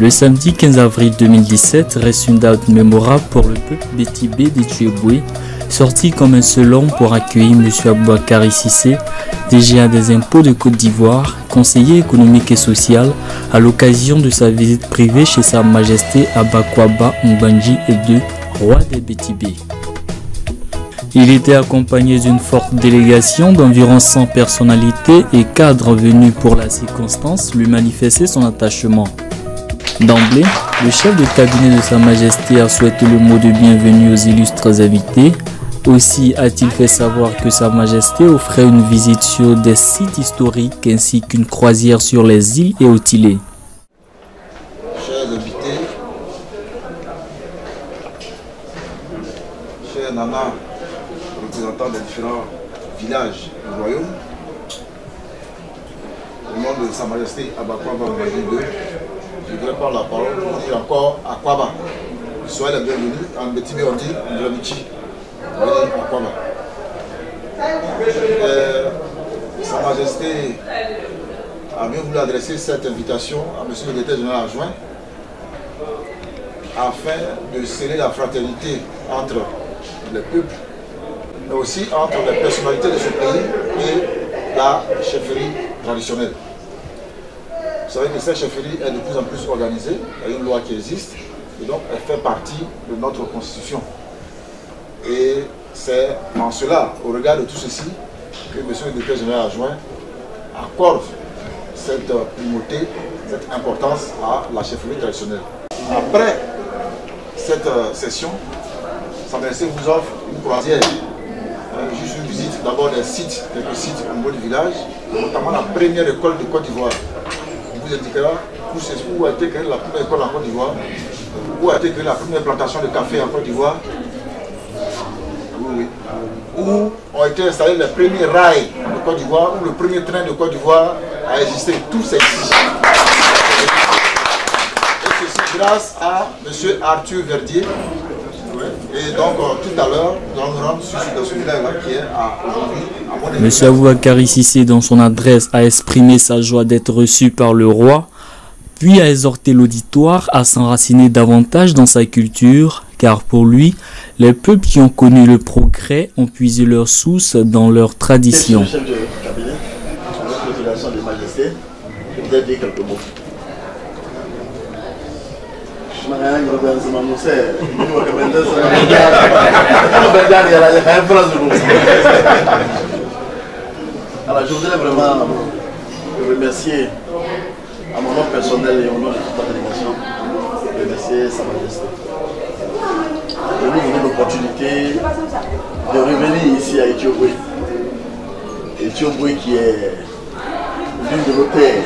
Le samedi 15 avril 2017 reste une date mémorable pour le peuple bétibé d'Éthiopie, sorti comme un seul homme pour accueillir M. Aboubakary Cissé, DGA des impôts de Côte d'Ivoire, conseiller économique et social, à l'occasion de sa visite privée chez Sa Majesté Abakwaba Mbanji II, roi des Bétibés. Il était accompagné d'une forte délégation d'environ 100 personnalités et cadres venus pour la circonstance lui manifester son attachement. D'emblée, le chef de cabinet de Sa Majesté a souhaité le mot de bienvenue aux illustres invités. Aussi a-t-il fait savoir que Sa Majesté offrait une visite sur des sites historiques ainsi qu'une croisière sur les îles et Otilé. Chers invités, chers nanas, représentants des différents villages du royaume, au nom de Sa Majesté Abakwaba Mbanji II, je voudrais prendre la parole pour dire encore Akwaba. Soyez les bienvenus. En Bétibé, on dit Ndramiti. Akwaba. Sa Majesté a bien voulu adresser cette invitation à M. le Directeur général adjoint afin de sceller la fraternité entre les peuples, mais aussi entre les personnalités de ce pays et la chefferie traditionnelle. Vous savez que cette chefferie est de plus en plus organisée, il y a une loi qui existe, et donc elle fait partie de notre constitution. Et c'est en cela, au regard de tout ceci, que M. le Directeur général adjoint accorde cette primauté, cette importance à la chefferie traditionnelle. Après cette session, Sa Majesté vous offre une croisière, juste une visite d'abord des sites, quelques sites au niveau du village, notamment la première école de Côte d'Ivoire. Vous indiquera où a été créée la première école en Côte d'Ivoire, où a été créée la première plantation de café en Côte d'Ivoire, où ont été installés les premiers rails de Côte d'Ivoire, où le premier train de Côte d'Ivoire a existé. Tout c'est ici. Et ceci grâce à M. Arthur Verdier. Et donc tout à l'heure, nous allons nous rendre sur ce village-là qui est aujourd'hui. M. Aboubakary Cissé, dans son adresse, a exprimé sa joie d'être reçu par le roi, puis a exhorté l'auditoire à s'enraciner davantage dans sa culture, car pour lui, les peuples qui ont connu le progrès ont puisé leurs sources dans leurs traditions. Chef de cabinet, avec l'autorisation de Majesté, je voudrais dire quelques mots. Alors je voudrais vraiment remercier à mon nom personnel et au nom de toute la délégation, remercier Sa Majesté de nous donner l'opportunité de revenir ici à Éthiopie. Éthiopie qui est l'une de nos terres,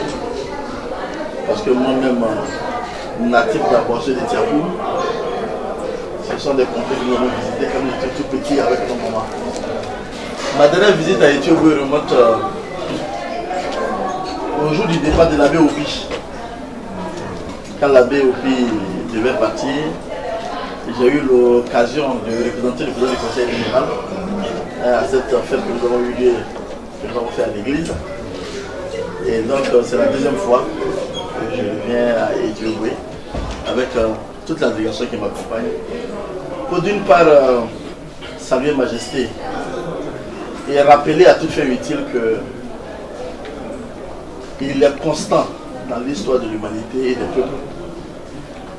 parce que moi-même natif de la portion de Tiapou, ce sont des contrées que nous avons visitées quand nous étions tout petits avec nos mamans. Ma dernière visite à Éthiopie remonte au jour du départ de l'abbé Opi. Quand l'abbé Opi devait partir, j'ai eu l'occasion de représenter le président du conseil général à cette fête que nous avons eu lieu, que nous avons fait à l'église. Et donc c'est la deuxième fois que je viens à Éthiopie avec toute la délégation qui m'accompagne pour d'une part saluer Majesté et rappeler à toute fin utile qu'il est constant dans l'histoire de l'humanité et des peuples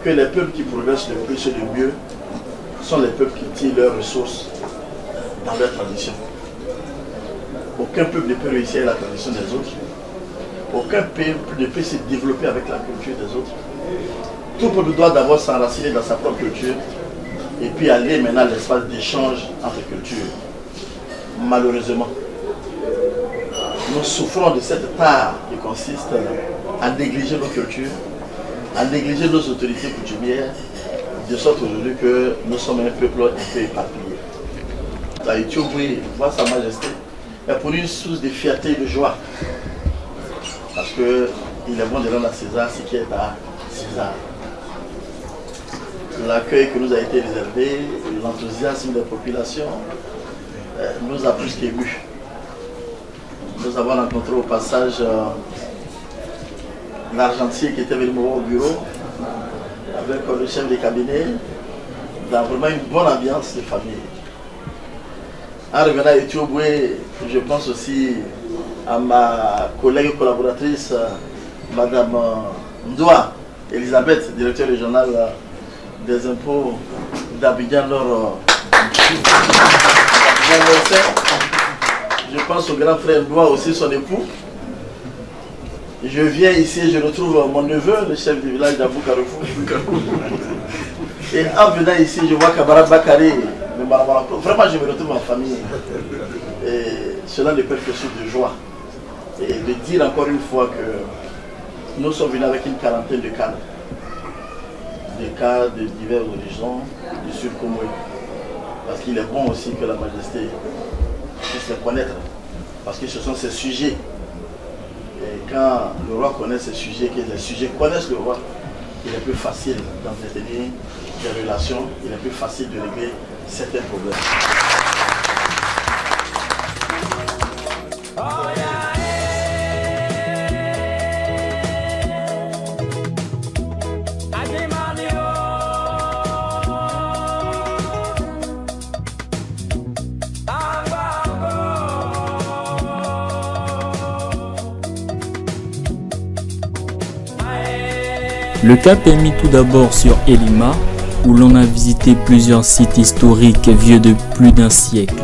que les peuples qui progressent le plus et le mieux sont les peuples qui tirent leurs ressources dans leur tradition. Aucun peuple ne peut réussir à la tradition des autres. Aucun peuple ne peut se développer avec la culture des autres. Tout peuple doit d'abord s'enraciner dans sa propre culture et puis aller maintenant à l'espace d'échange entre cultures. Malheureusement, nous souffrons de cette tare qui consiste à négliger nos cultures, à négliger nos autorités coutumières, de sorte aujourd'hui que nous sommes un peuple un peu éparpillé. La Éthiopie, voir Sa Majesté, est pour nous une source de fierté et de joie. Parce qu'il est bon de rendre à César ce qui est à César. L'accueil qui nous a été réservé, l'enthousiasme des populations nous a plus qu'émus. Nous avons rencontré au passage l'argentier qui était venu au bureau avec le chef de cabinet, dans vraiment une bonne ambiance de famille. En revenant à Etioboué, je pense aussi à ma collègue et collaboratrice, Madame Ndoa Elisabeth, directeur régional des impôts d'Abidjan Nord. Je pense au grand frère Ndoa aussi, son époux. Je viens ici et je retrouve mon neveu, le chef du village d'Abou Carrefour. Et en venant ici, je vois Kamara Bakari. Vraiment, je me retrouve en famille. Et cela ne peut que chose de joie. Et de dire encore une fois que nous sommes venus avec une quarantaine de cadres. Des cadres de divers horizons du Sud Comoé. Parce qu'il est bon aussi que la majesté puisse les connaître. Parce que ce sont ces sujets. Et quand le roi connaît ces sujets, que les sujets connaissent le roi, il est plus facile d'entretenir des relations, il est plus facile de régler certains problèmes. Le cap est mis tout d'abord sur Elima, où l'on a visité plusieurs sites historiques vieux de plus d'un siècle.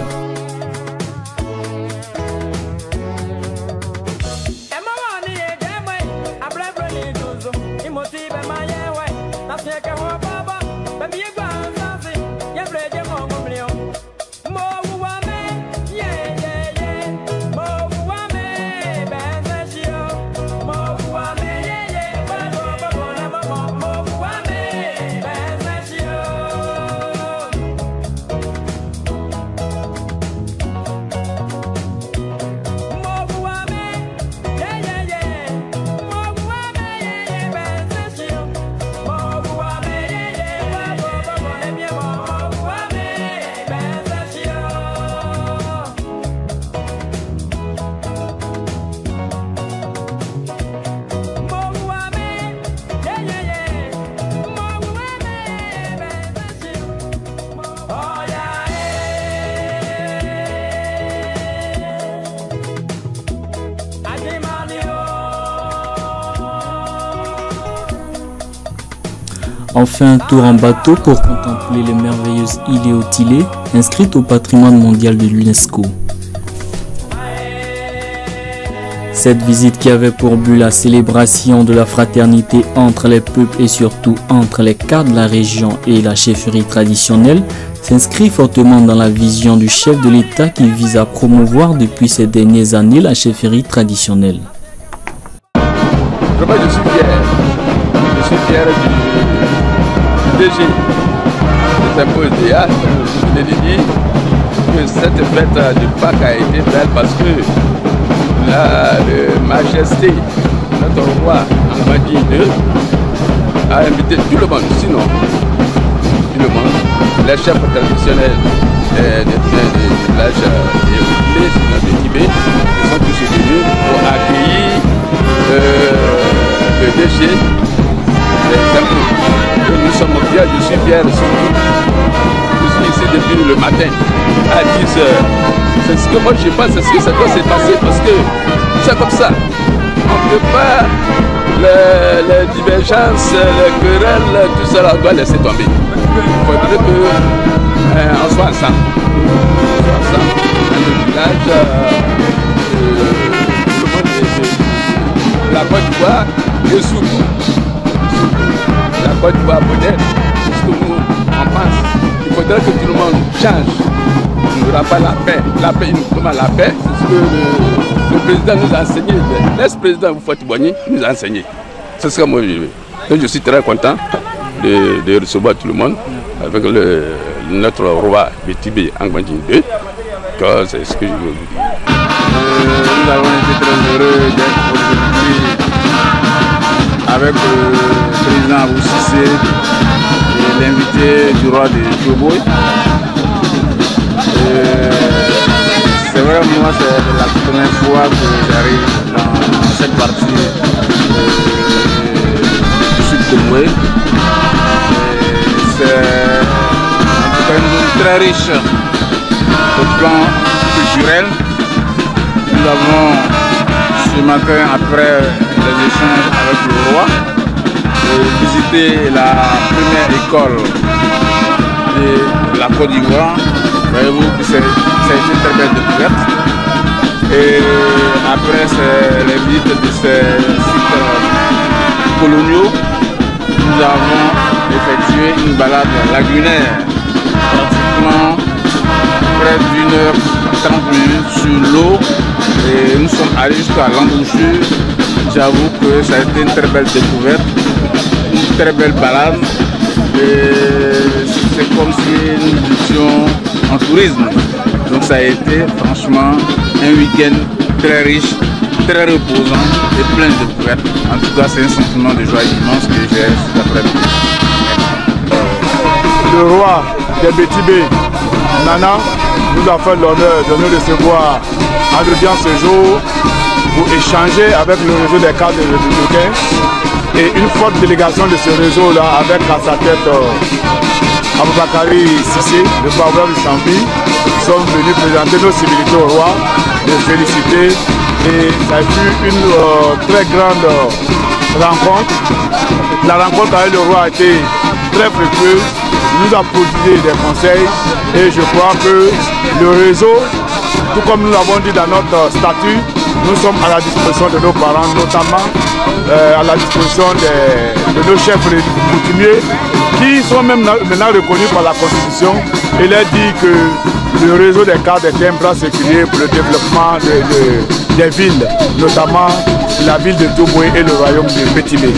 Enfin, un tour en bateau pour contempler les merveilleuses îles et Otilé, inscrites au patrimoine mondial de l'UNESCO. Cette visite qui avait pour but la célébration de la fraternité entre les peuples et surtout entre les cadres de la région et la chefferie traditionnelle s'inscrit fortement dans la vision du chef de l'État qui vise à promouvoir depuis ces dernières années la chefferie traditionnelle. Je suis fier du DG des impôts d'IA. Je l'ai dit que cette fête du Pâques a été belle parce que la majesté, notre roi Amadi II, a invité tout le monde, sinon tout le monde, les chefs traditionnels des villages de Tibet, ils sont tous venus pour accueillir le DG des impôts. Nous sommes fiers, je suis fier surtout. Je suis ici depuis le matin à 10 h. C'est ce que moi je pense, c'est ce que ça doit se passer parce que c'est comme ça. On ne peut pas les divergences, les querelles, tout cela, on doit laisser tomber. Il faudrait qu'on soit ensemble. Dans le village, la Côte d'Ivoire et surtout la Côte d'Ivoire moderne. C'est ce que nous on pense. Il faudrait que tout le monde change. Il n'y aura pas la paix. La paix, uniquement la paix, c'est ce que le président nous a enseigné. L'ex-président Houphouët Boigny nous a enseigné. C'est ce que moi je veux. Donc je suis très content de recevoir tout le monde avec notre roi Bétibé Angwandji II. C'est ce que je veux vous dire. Nous avons été très heureux d'être aujourd'hui avec le président Boussissé et l'invité du roi de Dioboy. C'est vraiment la première fois que j'arrive dans cette partie du Sud Comoé. c'est une zone très riche au plan culturel. Nous avons ce matin, après les échanges avec le roi, visité la première école de la Côte d'Ivoire. Voyez-vous que ça a été une très belle découverte. Et après les visites de ces sites coloniaux, nous avons effectué une balade lagunaire, pratiquement près d'1h30 sur l'eau. Et nous sommes allés jusqu'à l'embouchure. J'avoue que ça a été une très belle découverte, une très belle balade. Et c'est comme si nous étions en tourisme. Donc ça a été franchement un week-end très riche, très reposant et plein de découvertes. En tout cas, c'est un sentiment de joie immense que j'ai cet après-midi. Le roi des Bétibé, Nana, nous a fait l'honneur de nous recevoir à l'audience ce jour pour échanger avec le réseau des cadres républicains et une forte délégation de ce réseau-là avec à sa tête Aboubakari Sissé, le faveur du Sambi, sommes venus présenter nos civilités au roi, les féliciter et ça a été une très grande rencontre. La rencontre avec le roi a été très fructueuse, il nous a prodigué des conseils et je crois que le réseau, tout comme nous l'avons dit dans notre statut, nous sommes à la disposition de nos parents, notamment à la disposition de nos chefs coutumiers qui sont même maintenant reconnus par la Constitution. Il est dit que le réseau des cadres est un bras séculier pour le développement des villes, notamment la ville de Touboué et le royaume de Bétibé.